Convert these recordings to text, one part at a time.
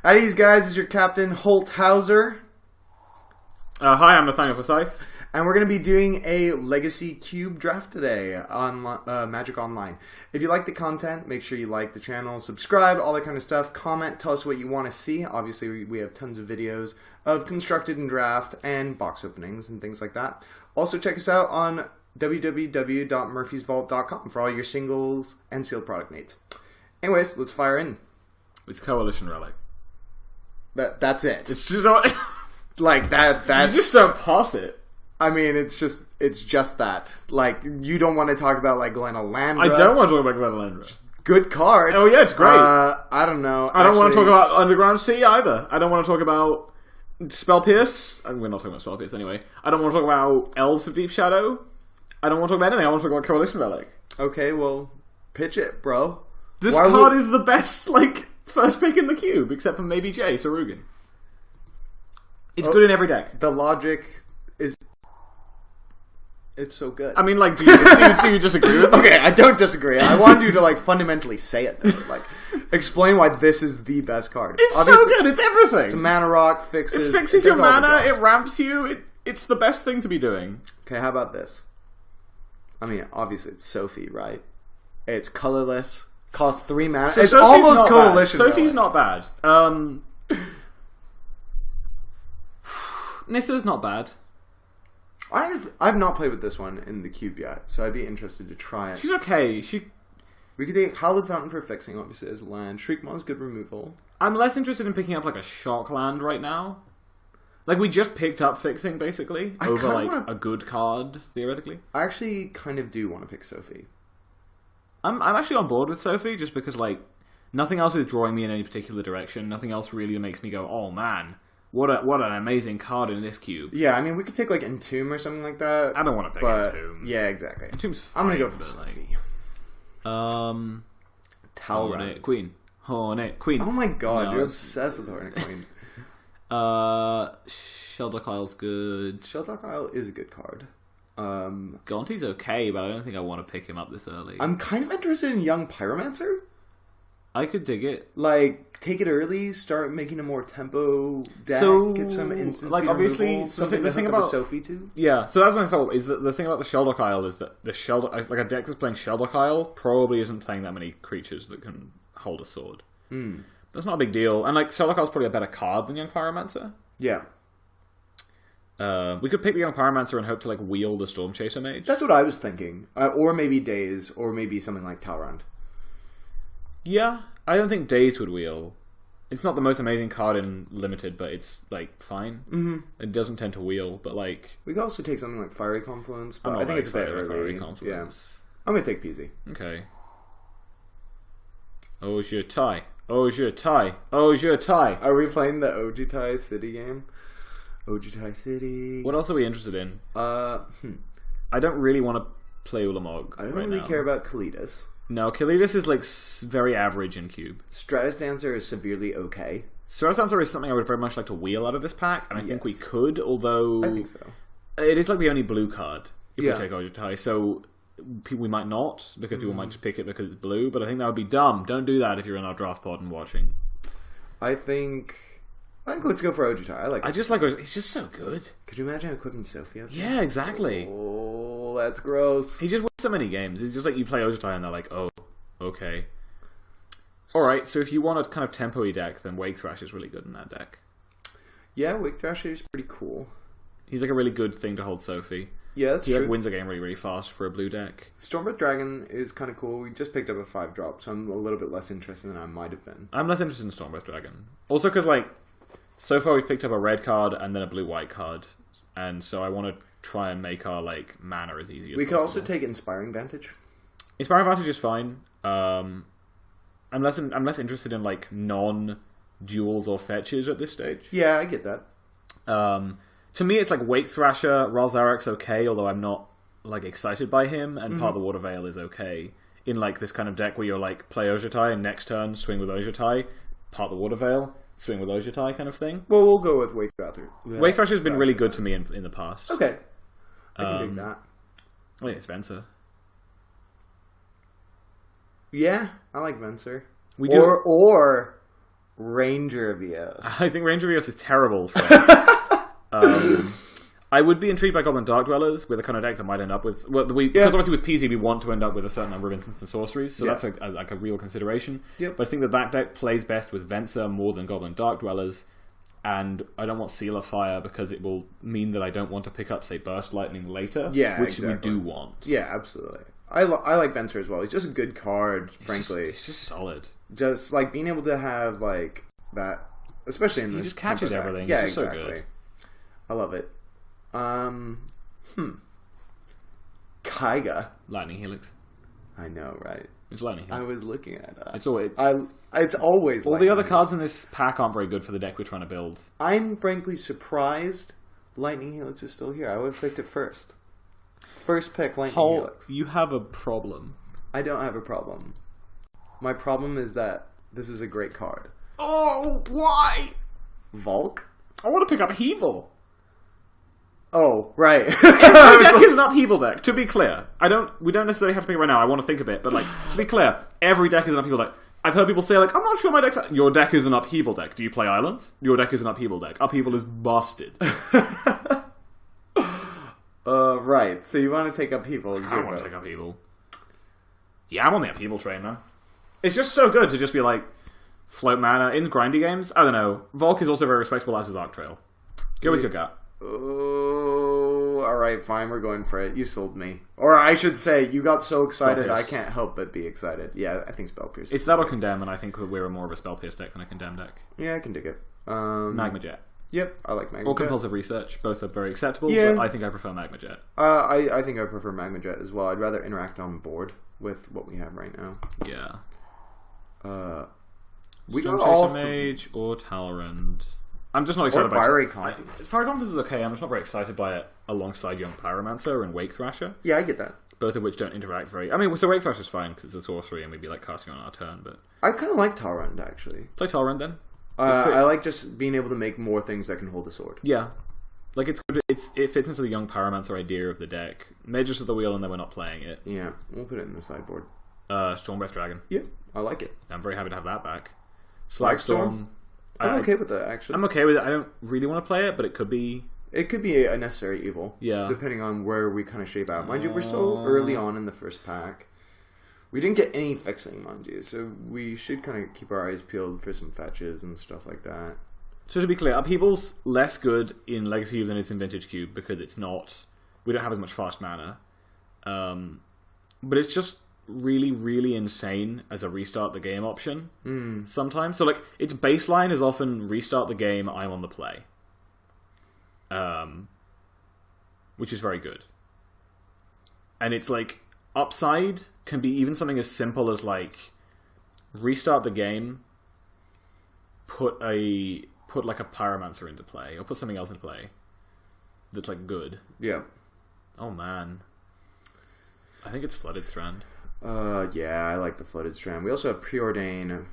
At ease, guys, is your captain, Holt Hauser. Hi, I'm Nathaniel Forsyth. And we're going to be doing a Legacy Cube draft today on Magic Online. If you like the content, make sure you like the channel, subscribe, all that kind of stuff. Comment, tell us what you want to see. Obviously, we have tons of videos of constructed and draft and box openings and things like that. Also, check us out on www.murphysvault.com for all your singles and sealed product needs. Anyways, let's fire in. It's Coalition Relic. That's it. It's just not... like that. You just don't pass it. I mean, it's just that. Like, you don't want to talk about, like, Glenn Alandra. I don't want to talk about Glenn Alandra. Good card. Oh, yeah, it's great. I don't know. I don't want to talk about Underground Sea either. I don't want to talk about Spell Pierce. We're not talking about Spell Pierce anyway. I don't want to talk about Elves of Deep Shadow. I don't want to talk about anything. I want to talk about Coalition Relic. Okay, well, pitch it, bro. This card is the best, like, first pick in the cube, except for maybe Jace or Rugen. It's good in every deck. The logic is... It's so good. I mean, like, do you disagree with me? Okay, I don't disagree. I wanted you to, like, fundamentally say it, though. Like, explain why this is the best card. It's obviously, so good. It's everything. It's a mana rock, fixes... It fixes your mana, it ramps you. It's the best thing to be doing. Okay, how about this? I mean, obviously, it's Sophie, right? It's colorless, costs 3 mana. So it's Sophie's almost Coalition. Sophie's not bad. Nissa's not bad. I've not played with this one in the cube yet, so I'd be interested to try it. She's okay. We could take Hallowed Fountain for fixing, obviously, as a land. Shriekmaw's good removal. I'm less interested in picking up, like, a shock land right now. Like, we just picked up fixing, basically, over, like, a good card, theoretically. I actually kind of do want to pick Sophie. I'm actually on board with Sophie, just because, like, nothing else is drawing me in any particular direction. Nothing else really makes me go, oh, man. What an amazing card in this cube. Yeah, I mean, we could take, like, Entomb or something like that. I don't want to pick Entomb. Yeah, exactly. Entomb's fine. I'm going to go for Sophie. Hornet Queen. Hornet Queen. Oh my god, you're obsessed with Hornet Queen. Sheldock Isle's good. Sheldock Isle is a good card. Gonti's okay, but I don't think I want to pick him up this early. I'm kind of interested in Young Pyromancer. I could dig it. Like, take it early, start making a more tempo deck, get some instant like, obviously, the thing about Sophie too. Yeah, so that's my thought, is that the thing about the Sheldock Isle is that the Sheldock, like a deck that's playing Sheldock Isle probably isn't playing that many creatures that can hold a sword. That's not a big deal. And, like, Sheldock Isle's probably a better card than Young Pyromancer. Yeah. We could pick the Young Pyromancer and hope to, like, wheel the Storm Chaser Mage. That's what I was thinking. Or maybe Daze, or maybe something like Talrand. Yeah, I don't think Daze would wheel. It's not the most amazing card in Limited, but it's, like, fine. It doesn't tend to wheel, but, like... We could also take something like Fiery Confluence, but I think it's better Fiery Confluence. Yeah. I'm going to take PZ. Okay. Ojutai. Ojutai. Ojutai. Are we playing the Ojutai City game? Ojutai City. What else are we interested in? I don't really want to play Ulamog. I don't really care about Kalidas. No, Kalidas is, like, very average in cube. Stratus Dancer is severely okay. Stratus Dancer is something I would very much like to wheel out of this pack, and I think we could, although... I think so. It is, like, the only blue card if we take Ojutai, so we might not, because people might just pick it because it's blue, but I think that would be dumb. Don't do that if you're in our draft pod and watching. I think let's go for Ojutai. I like. I just like Ojutai. It's just so good. Could you imagine equipping Sophia? Yeah, exactly. Oh, that's gross. He just wins so many games. It's just like you play Ojutai and they're like, oh, okay. Alright, so if you want a kind of tempo-y deck, then Wake Thrash is really good in that deck. Yeah, Wake Thrash is pretty cool. He's like a really good thing to hold Sophie. Yeah, that's true. He like, wins a game really, really fast for a blue deck. Stormbreath Dragon is kind of cool. We just picked up a 5-drop, so I'm a little bit less interested than I might have been. I'm less interested in Stormbreath Dragon. Also because, like, so far we've picked up a red card and then a blue-white card. And so I want to try and make our, like, mana as easy as possible. We could also take Inspiring Vantage. Inspiring Vantage is fine. I'm less interested in, like, non-duels or fetches at this stage. Yeah, I get that. To me, it's like Wake Thrasher, Ralzarek's okay, although I'm not, like, excited by him, and Part of the Water Veil is okay. In, like, this kind of deck where you're, like, play Ojutai, and next turn, swing with Ojutai, Part the Water Veil, swing with Ojutai kind of thing. Well, we'll go with Wake Thrasher. Wake Thrasher's been really good to me in the past. Okay. I can dig that. Oh, yeah, it's Venser. Yeah, I like Venser. Or Ranger of Eos. I think Ranger of Eos is terrible for I would be intrigued by Goblin Dark Dwellers with a kind of deck that might end up with... Well, because obviously with PZ we want to end up with a certain number of instants and sorceries, so that's a real consideration. Yep. But I think that deck plays best with Venser more than Goblin Dark Dwellers, and I don't want Seal of Fire because it will mean that I don't want to pick up, say, Burst Lightning later, which we do want. Yeah, absolutely. I like Venser as well. He's just a good card, frankly. He's just solid. Just, like, being able to have, like, that... Especially in this... He just catches everything. Yeah, he's just exactly. so good. I love it. Kaiga. Lightning Helix. I know, right? It's Lightning Helix. I was looking at that. It's always... It's always all the other cards in this pack aren't very good for the deck we're trying to build. I'm frankly surprised Lightning Helix is still here. I would have picked it first. First pick, Lightning Helix. You have a problem. I don't have a problem. My problem is that this is a great card. Oh, why? Volk? I want to pick up Hevel. Oh, right. Every deck is an upheaval deck, to be clear. We don't necessarily have to pick it right now, I want to think a bit, but like, to be clear, every deck is an upheaval deck. I've heard people say, like, I'm not sure my deck's... Your deck is an upheaval deck. Do you play Islands? Your deck is an upheaval deck. Upheaval is busted. Right. So you want to take upheaval? I want to take upheaval. Yeah, I'm on the upheaval train, man. It's just so good to just be like, float mana in grindy games. I don't know. Volk is also very respectable as his Arc Trail. Go with your gut. Oh, alright, fine, we're going for it. You sold me. Or I should say, you got so excited, I can't help but be excited. Yeah, I think Spell Pierce. It's that or Condemn, and I think we're more of a Spell Pierce deck than a Condemn deck. Yeah, I can dig it. Magma Jet. Yep, I like Magma or Jet. Compulsive Research. Both are very acceptable, yeah. But I think I prefer Magma Jet. I think I prefer Magma Jet as well. I'd rather interact on board with what we have right now. Yeah. We Storm got all Mage or Talrand. I'm just not excited by Fiery it. Confidence. Fiery Confidence is okay. I'm just not very excited by it alongside Young Pyromancer and Wake Thrasher. Yeah, I get that. Both of which don't interact very... I mean, so Wake Thrasher's fine because it's a sorcery and we'd be like casting on our turn, but... I kind of like Talrand, actually. Play Talrand then. I like just being able to make more things that can hold a sword. Yeah. Like, it's good. It fits into the Young Pyromancer idea of the deck. Mages at the wheel and then we're not playing it. Yeah, we'll put it in the sideboard. Stormbreath Dragon. Yep, I like it. I'm very happy to have that back. Slagstorm. I'm okay with that, actually. I'm okay with it. I don't really want to play it, but it could be... It could be a necessary evil. Yeah. Depending on where we kind of shape out. Mind you, we're still early on in the first pack. We didn't get any fixing, mind you, so we should kind of keep our eyes peeled for some fetches and stuff like that. So to be clear, Upheaval's less good in Legacy Cube than it's in Vintage Cube because it's not... We don't have as much fast mana. But it's just really, really insane as a restart the game option sometimes. So, like, its baseline is often restart the game, I'm on the play. Which is very good. And it's like, upside can be even something as simple as, like, restart the game, put like a Pyromancer into play, or put something else into play that's, like, good. Yeah. Oh, man. I think it's Flooded Strand. Yeah, I like the Flooded Strand. We also have Preordain,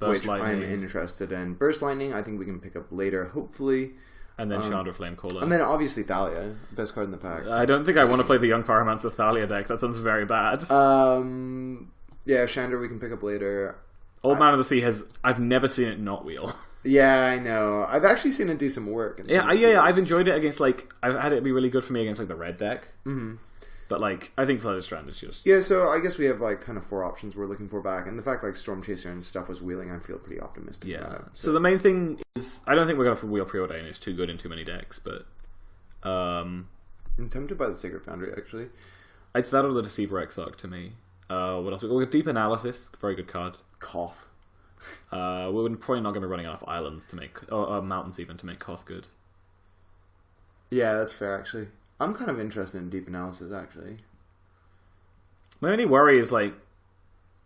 which I'm interested in. Burst Lightning, I think we can pick up later, hopefully. And then Chandra Flamecaller. And then obviously Thalia, best card in the pack. I don't think I want to play the Young Pyromancer Thalia deck. That sounds very bad. Yeah, Chandra we can pick up later. Old Man of the Sea I've never seen it not wheel. Yeah, I know. I've actually seen it do some work. Yeah, I've enjoyed it against, like, I've had it be really good for me against, like, the red deck. Mm-hmm. But, like, I think Flooded Strand is just... Yeah, so I guess we have, like, kind of 4 options we're looking for back. And the fact, like, Storm Chaser and stuff was wheeling, I feel pretty optimistic about it. So the main thing is... I don't think we're going to wheel Preordain. It's too good in too many decks, but... I'm tempted by the Sacred Foundry, actually. It's that or the Deceiver Exarch to me. What else? We got Deep Analysis. Very good card. Koth. We're probably not going to be running enough islands to make... Or mountains even, to make Koth good. Yeah, that's fair, actually. I'm kind of interested in Deep Analysis, actually. My only worry is, like,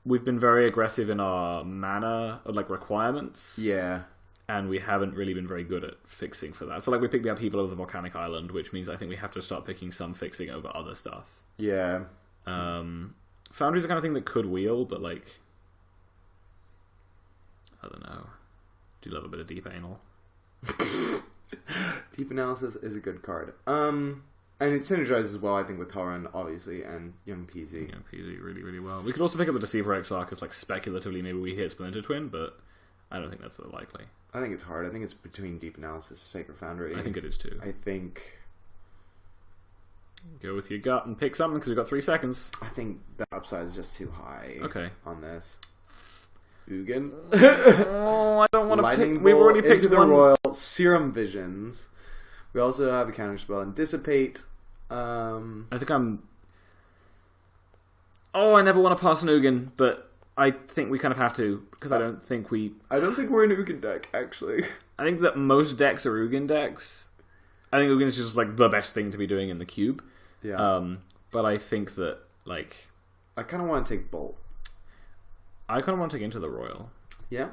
we've been very aggressive in our mana, like, requirements. Yeah. And we haven't really been very good at fixing for that. So, like, we picked the upheaval over the Volcanic Island, which means I think we have to start picking some fixing over other stuff. Yeah. Foundry's the kind of thing that could wheel, but, like... I don't know. Do you love a bit of Deep Anal? Deep Analysis is a good card. And it synergizes well, I think, with Talrand, obviously, and Young PZ. Young PZ really, really well. We could also pick up the Deceiver Exarch as, like, speculatively maybe we hit Splinter Twin, but I don't think that's that likely. I think it's hard. I think it's between Deep Analysis, Sacred Foundry. I think it is too. I think... Go with your gut and pick something because we've got 3 seconds. I think the upside is just too high on this. Ugin. Oh, I don't want to pick... We've already picked into the one. Royal. Serum Visions. We also have a counterspell and Dissipate. I think I'm... Oh, I never want to pass an Ugin, but I think we kind of have to, because I don't think we're an Ugin deck, actually. I think that most decks are Ugin decks. I think Ugin is just like the best thing to be doing in the cube. Yeah. But I think that, like... I kind of want to take Bolt. I kind of want to take Into the Royal. Yeah.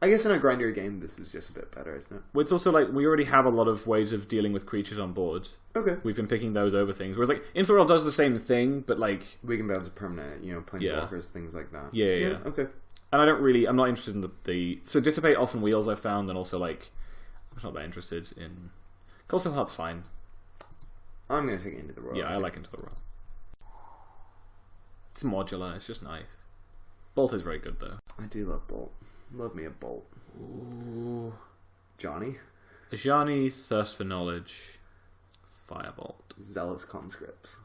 I guess in a grindier game, this is just a bit better, isn't it? Well, it's also like, we already have a lot of ways of dealing with creatures on board. Okay. We've been picking those over things. Whereas, like, Into the Royal does the same thing, but, like... We can bounce a permanent, planeswalkers, things like that. Yeah. Okay. And I'm not interested in the... So Dissipate often wheels, I've found, and also, like, I'm not that interested in... Coastal Heart's fine. I'm going to take Into the Royal. Yeah, I like Into the Royal. It's modular, it's just nice. Bolt is very good, though. I do love Bolt. Love me a Bolt. Ooh. Johnny? Ajani, Thirst for Knowledge, Firebolt. Zealous Conscripts.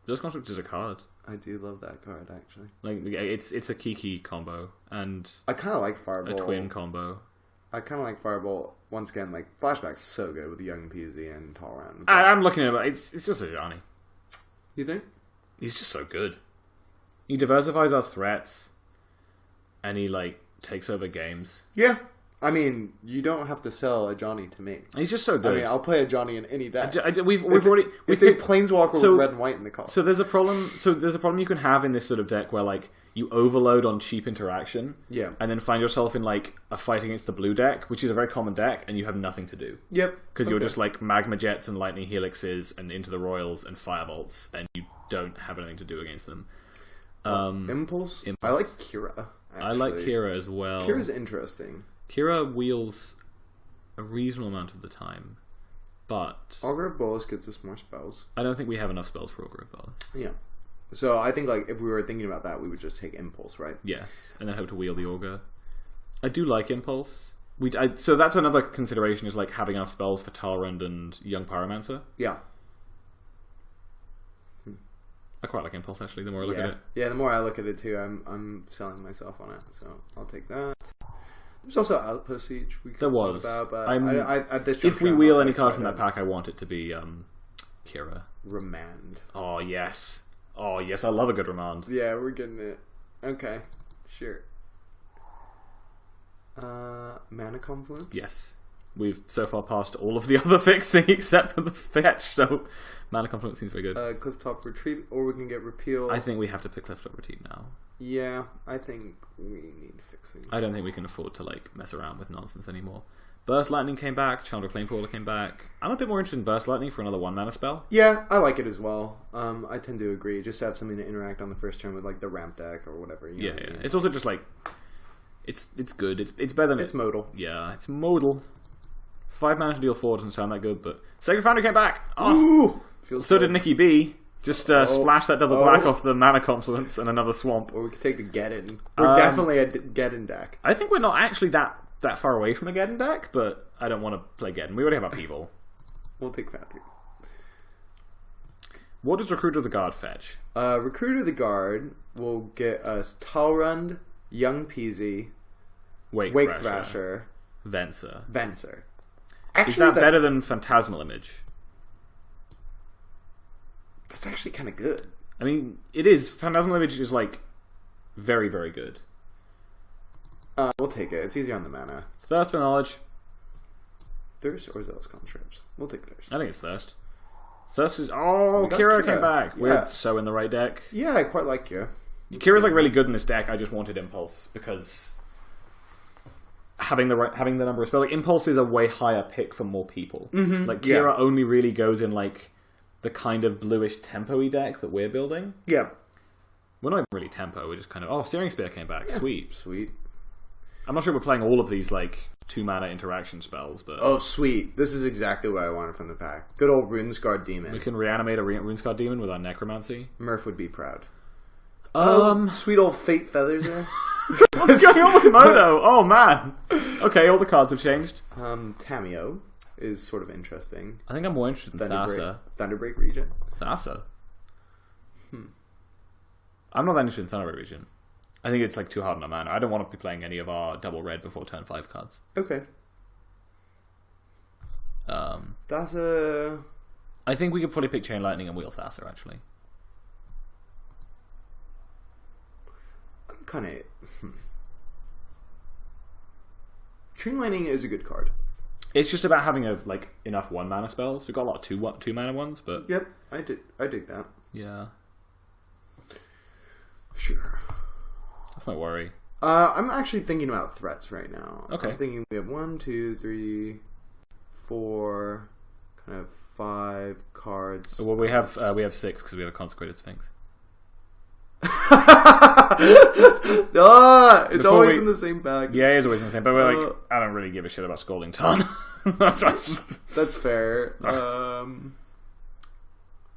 Zealous Conscript is a card. I do love that card, actually. Like, it's a Kiki combo, and... I kind of like Firebolt. A twin combo. I kind of like Firebolt. Once again, like, Flashback's so good with Young Peasy and Talrand. I'm looking at it, it's just Ajani. You think? He's just so good. He diversifies our threats, and he, like, takes over games. Yeah. I mean, you don't have to sell a Johnny to me. He's just so good. I mean, I'll play a Johnny in any deck. We've already picked Planeswalker with red and white in the call. So there's a problem. So there's a problem you can have in this sort of deck where like you overload on cheap interaction, and then find yourself in like a fight against the blue deck, which is a very common deck, and you have nothing to do. Yep. Because you're just like Magma Jets and Lightning Helixes and Into the Royals and Firebolts, and you don't have anything to do against them. Impulse. I like Kira. Actually. I like Kira as well. Kira's interesting. Kira wheels a reasonable amount of the time, but... Augur of Bolas gets us more spells. I don't think we have enough spells for Augur of Bolas. Yeah. So I think like if we were thinking about that, we would just take Impulse, right? Yes, and then hope to wheel the Augur. I do like Impulse. So that's another consideration, is like having enough spells for Talrand and Young Pyromancer. Yeah. I quite like Impulse, actually, the more I look at it. Yeah, the more I look at it too, I'm selling myself on it, so I'll take that. There's also Outpost Siege we could talk about, but at this if we wheel any card from that pack, I want it to be Kira. Remand. Oh, yes. Oh, yes, I love a good Remand. Yeah, we're getting it. Okay, sure. Mana Confluence? Yes. We've so far passed all of the other fixing except for the fetch, so Mana Confluence seems very good. Clifftop Retreat, or we can get Repeal. I think we have to pick Clifftop Retreat now. Yeah, I think we need fixing. I don't think we can afford to like mess around with nonsense anymore. Burst Lightning came back, Chandra Planefaller came back. I'm a bit more interested in Burst Lightning for another 1 mana spell. Yeah, I like it as well. I tend to agree. Just to have something to interact on the first turn with like the ramp deck or whatever. You know what I mean? It's also just like it's good. It's better than it's modal. Yeah, it's modal. 5 mana to deal 4 doesn't sound that good, but Sacred Foundry came back. Oh, ooh, feels so good. did Nikki B. Just splash that double black off the Mana Confluence and another Swamp. Or we could take the Geddon. We're definitely a Geddon deck. I think we're not actually that far away from the Geddon deck, but I don't want to play Geddon. We already have Upheaval. We'll take Foundry. What does Recruit of the Guard fetch? Recruit of the Guard will get us Talrand, Young Peasy, Wake Thrasher, Venser. Actually, is that better than Phantasmal Image? That's actually kind of good. I mean, it is. Phantasmal Image is like very, very good. We'll take it. It's easier on the mana. Thirst for Knowledge. Thirst or Zealous Conscripts? We'll take Thirst. I think it's Thirst. Thirst is... Oh, Kira came back. We're so in the right deck. Yeah, I quite like Kira. Kira's like really good in this deck. I just wanted Impulse because having the number of spells, like Impulse is a way higher pick for more people. Mm-hmm. Like Kira only really goes in like the kind of bluish tempo-y deck that we're building. Yeah. We're not even really tempo. We're just kind of Searing Spear came back. Yeah. Sweet. I'm not sure we're playing all of these like 2 mana interaction spells, but sweet. This is exactly what I wanted from the pack. Good old Runescarred Demon. We can reanimate a Runescarred Demon with our Necromancy. Murph would be proud. Sweet old Fate Feathers there. What's going on with Moto? Oh man. Okay, all the cards have changed. Tameo is sort of interesting. I think I'm more interested in Thassa. Thunderbreak region. Thassa. I'm not that interested in Thunderbreak region. I think it's like too hard on a mana. I don't want to be playing any of our double red before turn 5 cards. Okay. Thassa. I think we could probably pick Chain Lightning and wheel Thassa actually. I'm kind of. Chain Lightning is a good card. It's just about having enough 1 mana spells. We've got a lot of 2 mana ones, but yep, I dig that. Yeah. Sure. That's my worry. I'm actually thinking about threats right now. Okay. I'm thinking we have 1, 2, 3, 4, kind of 5 cards. Well, we have 6 because we have a Consecrated Sphinx. It's always in the same bag. Yeah, it's always in the same. But we're I don't really give a shit about Scalding Ton. That's fair.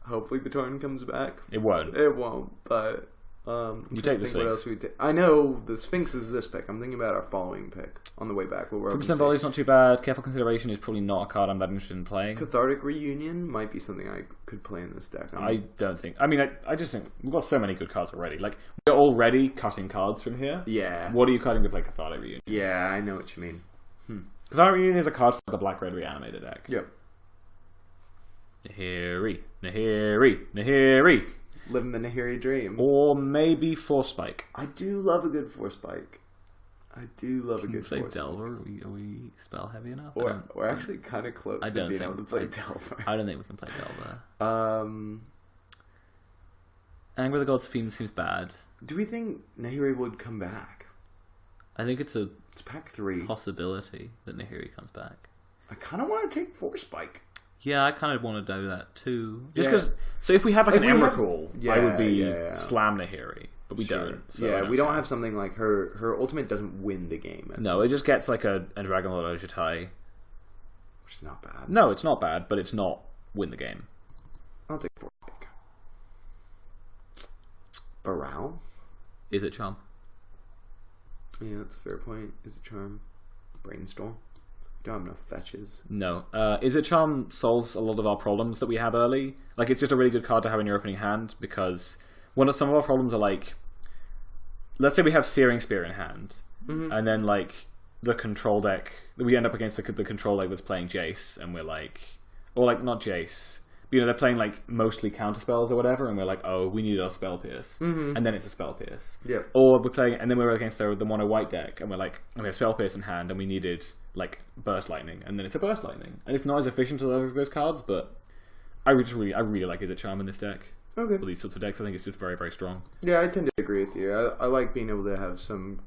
Hopefully the Torn comes back. It won't. It won't. But you take the Sphinx. What else we I know the Sphinx is this pick. I'm thinking about our following pick on the way back. Percent Volley is not too bad. Careful Consideration is probably not a card I'm that interested in playing. Cathartic Reunion might be something I could play in this deck. I don't think. I mean, I just think we've got so many good cards already. Like we're already cutting cards from here. Yeah. What are you cutting to play Cathartic Reunion? Yeah, I know what you mean. Cathartic Reunion is a card for the Black-Red Reanimator deck. Yep. Nahiri. Living the Nahiri dream. Or maybe Force Spike. I do love a good Force Spike. Can we play Delver? Are we spell heavy enough? We're actually kind of close to being able to play Delver. I don't think we can play Delver. Anger of the Gods theme seems bad. Do we think Nahiri would come back? I think it's pack 3 possibility that Nahiri comes back. I kind of want to take Force Spike. Yeah, I kind of want to do that too. Just because. So if we have like an Emrakul, I would be slam Nahiri, but we don't. So we don't have something like her. Her ultimate doesn't win the game. No, it just gets like a Dragon Lord Ojutai, which is not bad. No, it's not bad, but it's not win the game. I'll take Force Spike. Baral? Is it Charm? Yeah, that's a fair point. Is it Charm? Brainstorm? Don't have enough fetches. No. Is it Charm solves a lot of our problems that we have early? Like, it's just a really good card to have in your opening hand because some of our problems are like, let's say we have Searing Spear in hand, and then like the control deck, we end up against the control deck that's playing Jace, and we're like, or like not Jace. You know, they're playing like mostly counter spells or whatever, and we're like, oh, we need our Spell Pierce, and then it's a Spell Pierce. Yeah. Or we're playing, and then we're against the mono white deck, and we're like, we have Spell Pierce in hand, and we needed like Burst Lightning, and then it's a Burst Lightning, and it's not as efficient as those cards, but I really like Is It Charm in this deck. Okay. For these sorts of decks, I think it's just very, very strong. Yeah, I tend to agree with you. I like being able to have some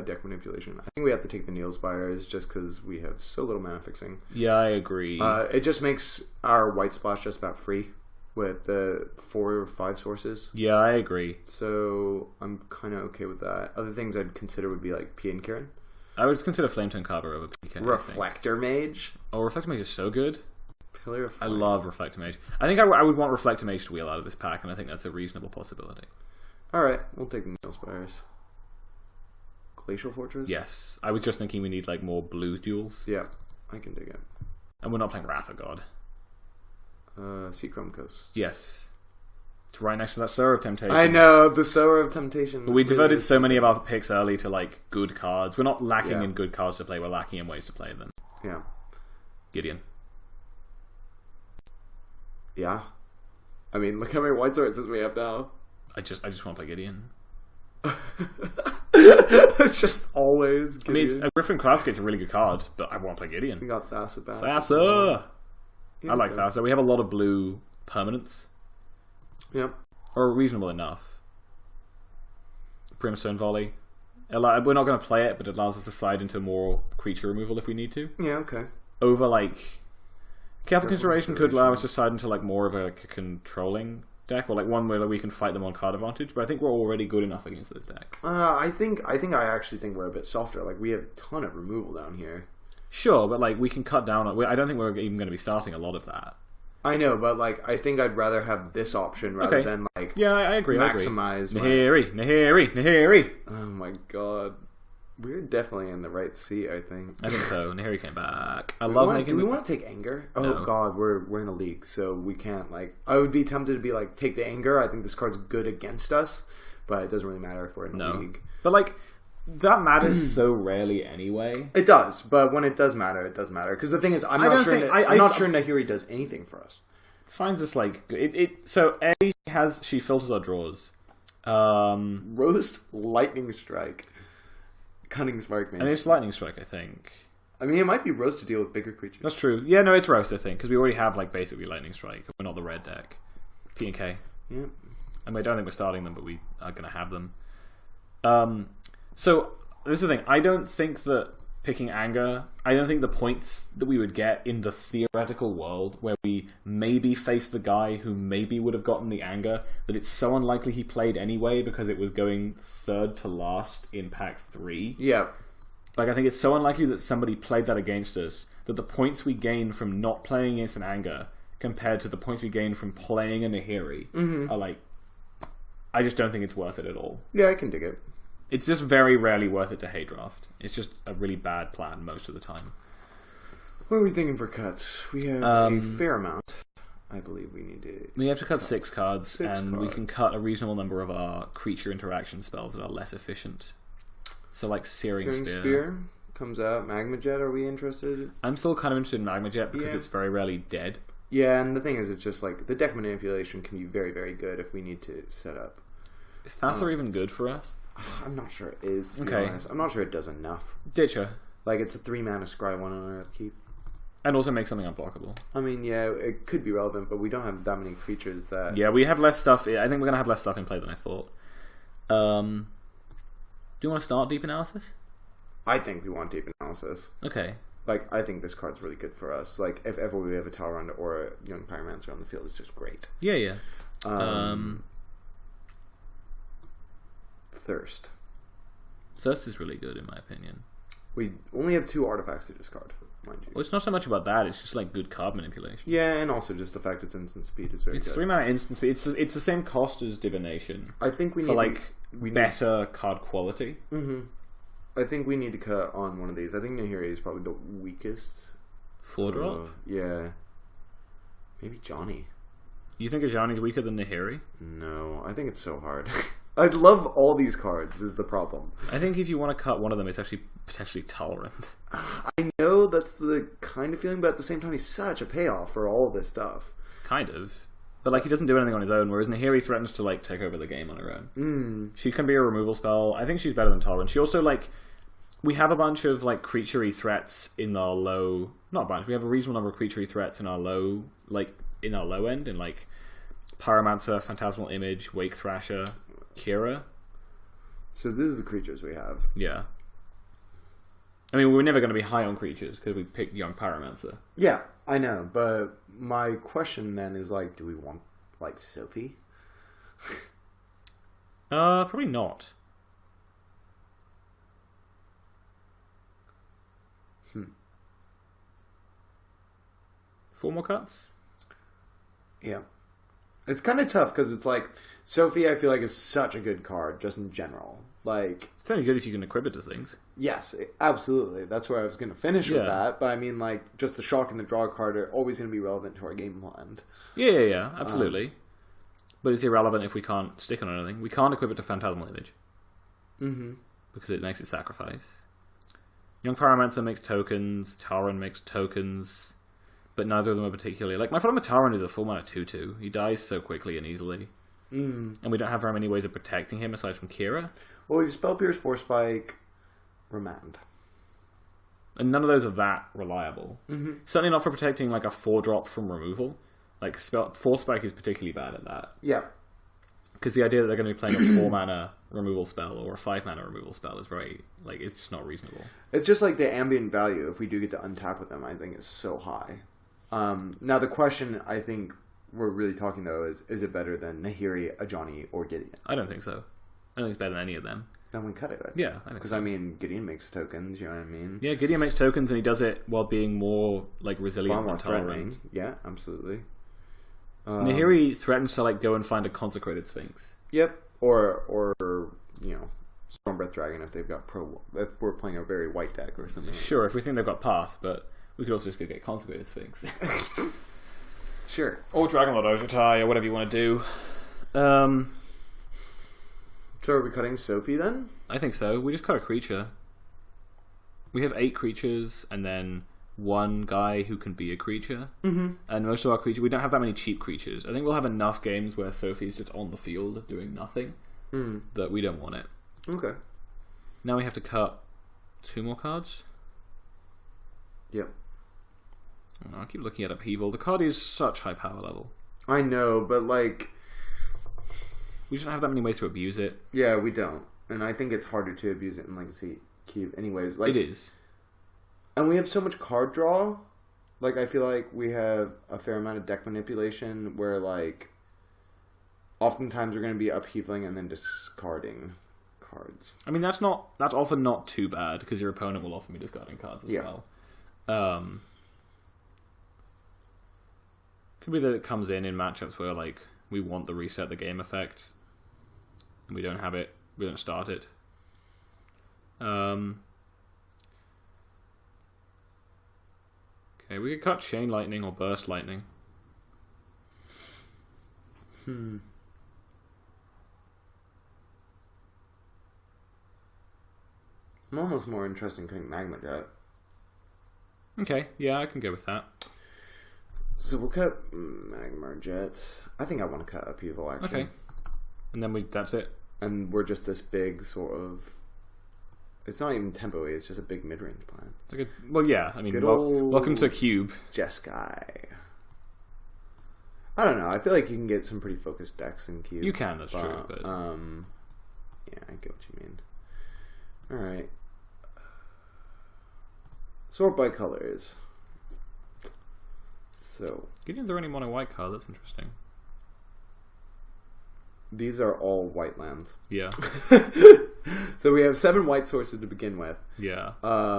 deck manipulation. I think we have to take the Neil Spires just because we have so little mana fixing. Yeah, I agree. It just makes our white splash just about free with the 4 or 5 sources. Yeah, I agree. So I'm kind of okay with that. Other things I'd consider would be like P and Kieran. I would consider Flametongue Carver over PK. Reflector Mage. Oh, Reflector Mage is so good. Pillar of Flame. I love Reflector Mage. I think I would want Reflector Mage to wheel out of this pack, and I think that's a reasonable possibility. Alright, we'll take the Neil Spires. Glacial Fortress? Yes. I was just thinking we need like more blue duels. Yeah, I can dig it. And we're not playing Wrath of God. Seachrome Coast. Yes. It's right next to that Sower of Temptation. I know, the Sower of Temptation. But we devoted so many of our picks early to like good cards. We're not lacking in good cards to play, we're lacking in ways to play them. Yeah. Gideon. Yeah. I mean, look how many white sources we have now. I just want to play Gideon. It's just always Gideon. I mean, Griffin Classicate's a really good card, but I want to play Gideon. We got Thassa back. Thassa! I like Thassa. We have a lot of blue permanents. Yep. Or reasonable enough. Brimstone Volley. We're not going to play it, but it allows us to slide into more creature removal if we need to. Yeah, okay. Over, like... Careful Consideration could allow us to slide into like more of a controlling deck, or like one where we can fight them on card advantage, but I think we're already good enough against those decks. I actually think we're a bit softer. Like, we have a ton of removal down here. Sure, but like we can cut down on... I don't think we're even going to be starting a lot of that. I know, but like I think I'd rather have this option rather than like I agree. maximize Nahiri. Oh my god. We're definitely in the right seat, I think. I think so. Nahiri came back. Do we want to take anger? Oh no. god, we're in a league, so we can't like. I would be tempted to be like, take the anger. I think this card's good against us, but it doesn't really matter if we're in a league. But like, that matters so rarely anyway. It does, but when it does matter, it does matter. Because the thing is, I'm not sure Nahiri does anything for us. Finds us like so she filters our draws. Roast, Lightning Strike. Cunning Spark Mage. And it's Lightning Strike, I think. I mean, it might be Roast to deal with bigger creatures. That's true. Yeah, no, it's Roast, I think, because we already have like basically Lightning Strike. We're not the red deck. P and K. Yeah. And I don't think we're starting them, but we are going to have them. So this is the thing. I don't think that picking anger. I don't think the points that we would get in the theoretical world where we maybe face the guy who maybe would have gotten the anger, that it's so unlikely he played anyway because it was going third to last in pack 3. Yeah. Like, I think it's so unlikely that somebody played that against us that the points we gain from not playing against an anger compared to the points we gain from playing a Nahiri are like, I just don't think it's worth it at all. Yeah, I can dig it. It's just very rarely worth it to hate draft. It's just a really bad plan most of the time. What are we thinking for cuts? We have a fair amount. I believe we need to... We have to cut 6 cards, we can cut a reasonable number of our creature interaction spells that are less efficient. So like Searing Spear comes out. Magma Jet, are we interested? I'm still kind of interested in Magma Jet because it's very rarely dead. Yeah, and the thing is, it's just like the deck manipulation can be very, very good if we need to set up. Is Thasser even good for us? I'm not sure it is, to be honest. I'm not sure it does enough. Ditcher. Like, it's a 3-mana scry 1 on our upkeep. And also make something unblockable. I mean, yeah, it could be relevant, but we don't have that many creatures that... Yeah, we have less stuff. I think we're going to have less stuff in play than I thought. Do you want to start Deep Analysis? I think we want Deep Analysis. Okay. Like, I think this card's really good for us. Like, if ever we have a Talrand or a Young Pyromancer on the field, it's just great. Yeah, yeah. Thirst. Thirst is really good, in my opinion. We only have 2 artifacts to discard, mind you. Well, it's not so much about that. It's just like good card manipulation. Yeah, and also just the fact it's instant speed is very good. It's 3-mana instant speed. It's the same cost as Divination. I think we need for like better card quality. Mm-hmm. I think we need to cut on one of these. I think Nahiri is probably the weakest. 4-drop? Yeah. Maybe Johnny. You think Ajani's weaker than Nahiri? No, I think it's so hard. I'd love all these cards, is the problem. I think if you want to cut one of them, it's actually potentially Tolerant. I know that's the kind of feeling, but at the same time, he's such a payoff for all this stuff. Kind of. But like, he doesn't do anything on his own, whereas Nahiri threatens to like take over the game on her own. She can be a removal spell. I think she's better than Tolerant. She also like... We have a bunch of like creature-y threats in our low... Not a bunch, we have a reasonable number of creature-y threats in our low... Like, in our low end, in like... Pyromancer, Phantasmal Image, Wake Thrasher, Kira. So this is the creatures we have. Yeah. I mean, we're never going to be high on creatures because we picked Young Pyromancer. Yeah, I know, but my question then is like, do we want like Sophie? Probably not. 4 more cuts? Yeah. It's kind of tough because it's like Sophie, I feel like, is such a good card just in general. Like, it's only good if you can equip it to things. Yes, absolutely. That's where I was going to finish with that. But I mean, like, just the shock and the draw card are always going to be relevant to our game plan. Yeah, absolutely. But it's irrelevant if we can't stick on anything. We can't equip it to Phantasmal Image. Mm-hmm. Because it makes it sacrifice. Young Pyromancer makes tokens. Taran makes tokens. But neither of them are particularly... Like, my problem with Taran is a full mana 2-2. He dies so quickly and easily. And we don't have very many ways of protecting him aside from Kira. Well, we Spell Pierce, Force Spike, Remand. And none of those are that reliable. Certainly not for protecting like a 4-drop from removal. Like, Force Spike is particularly bad at that. Yeah. Because the idea that they're going to be playing a 4-mana removal spell or a 5-mana removal spell is very... Like, it's just not reasonable. It's just like the ambient value, if we do get to untap with them, I think is so high. Now, the question I think we're really talking, though, is it better than Nahiri, Ajani, or Gideon? I don't think so. I don't think it's better than any of them. Then we cut it, I think. Yeah, I think because, so. I mean, Gideon makes tokens, you know what I mean? Yeah, Gideon makes tokens, and he does it while being more, like, resilient and tolerant. Yeah, absolutely. Nahiri threatens to like go and find a consecrated sphinx. Yep. Or you know, Stormbreath Dragon if they've got if we're playing a very white deck or something. Sure, if we think they've got Path, but we could also just go get consecrated sphinx. Sure. Or Dragonlord Ojutai, or whatever you want to do. So are we cutting Sophie then? I think so. We just cut a creature. We have 8 creatures, and then one guy who can be a creature. Mm-hmm. And most of our creatures, we don't have that many cheap creatures. I think we'll have enough games where Sophie's just on the field doing nothing that we don't want it. Okay. Now we have to cut 2 more cards. Yep. I keep looking at Upheaval. The card is such high power level. I know, but like... We just don't have that many ways to abuse it. Yeah, we don't. And I think it's harder to abuse it in Legacy Cube anyways. Like, it is. And we have so much card draw. Like, I feel like we have a fair amount of deck manipulation where, like, oftentimes we're going to be upheavaling and then discarding cards. I mean, that's often not too bad, because your opponent will often be discarding cards as well. Could be that it comes in matchups where, like, we want the reset the game effect, and we don't have it. We don't start it. Okay, we could cut Chain Lightning or Burst Lightning. I'm almost more interested in cutting Magma Jet. Okay, yeah, I can go with that. So we'll cut Magma Jet. I think I want to cut Upheaval, actually. Okay. And then that's it. And we're just this big sort of... It's not even tempo-y, it's just a big mid-range plan. Well, yeah, I mean, welcome to Cube. Jeskai. I don't know, I feel like you can get some pretty focused decks in Cube. You can, that's true. But... yeah, I get what you mean. Alright. Sort by colors. So... Gideon's the only mono white card, that's interesting. These are all white lands. Yeah. So we have 7 white sources to begin with. Yeah. Why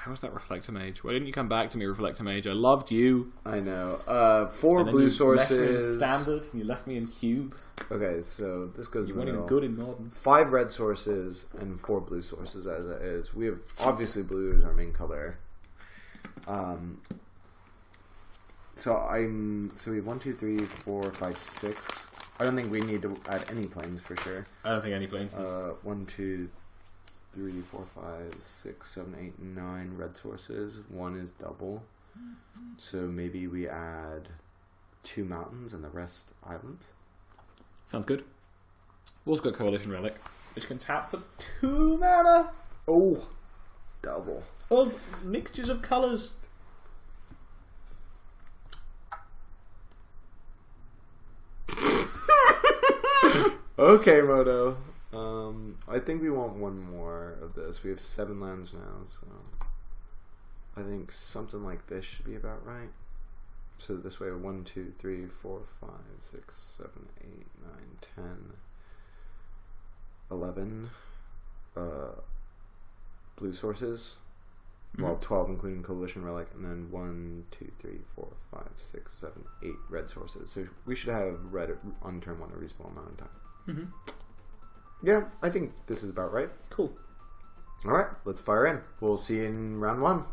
was that Reflector Mage? Why didn't you come back to me, Reflector Mage? I loved you. I know. 4 blue sources. You left me in Standard, and you left me in Cube. Okay, so this goes you in the weren't middle. even good in Modern. 5 red sources and 4 blue sources as it is. We have, obviously blue is our main color. So we have 1, 2, 3, 4, 5, 6. I don't think we need to add any planes for sure. I don't think any planes. 1, 2, 3, 4, 5, 6, 7, 8, 9 red sources. 1 is double. So maybe we add 2 mountains and the rest islands. Sounds good. We've also got Coalition Relic, which can tap for 2 mana. Oh, double. Of mixtures of colours. Okay, Moto. I think we want one more of this. We have 7 lands now, so I think something like this should be about right. So this way, 1, 2, 3, 4, 5, 6, 7, 8, 9, 10, 11 blue sources. Well, 12 including Coalition Relic, and then 1, 2, 3, 4, 5, 6, 7, 8 red sources. So we should have red on turn 1 a reasonable amount of time. Yeah, I think this is about right. Cool. Alright, let's fire in. We'll see you in round 1.